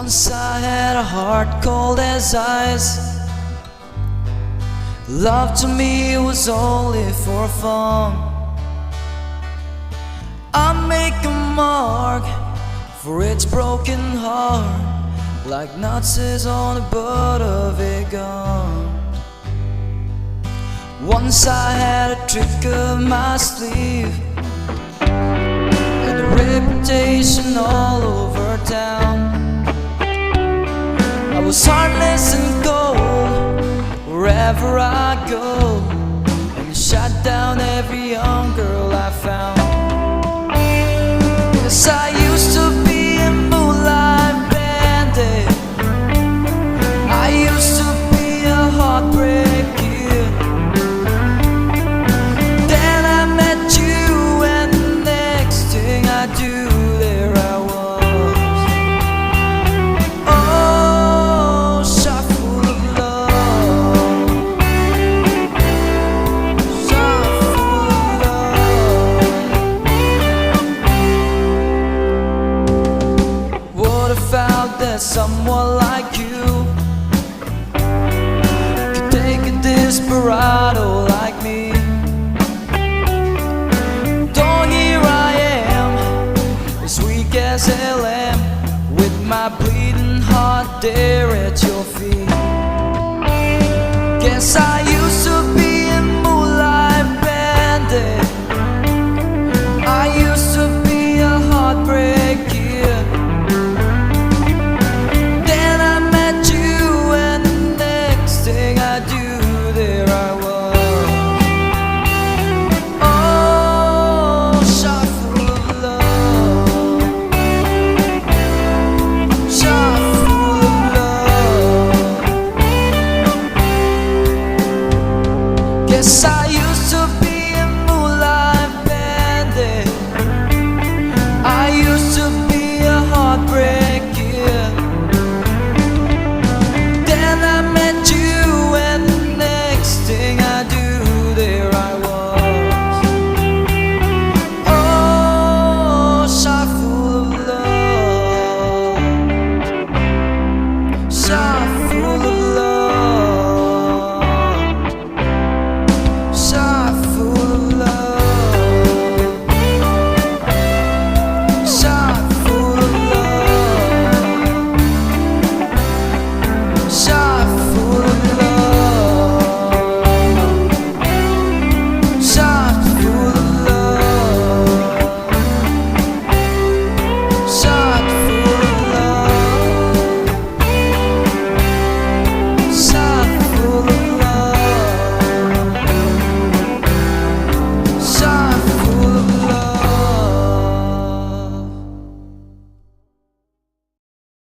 Once I had a heart cold as ice. Love to me was only for fun. I make a mark for its broken heart, like Nazis on the butt of a gun. Once I had a trick up my sleeve, and a reputation all over town. I was heartless and cold wherever I go, and shot down every young girl I found. Yes, I used to be a moonlight bandit. I used to be a heartbreak kid. Then I met you, and the next thing I do, there I was. Oh, shot full of love, shot full of love. What if out there someone like you could take a desperado like me? Though here I am, as weak as a lamb, with my bleeding heart there at your feet. Guess I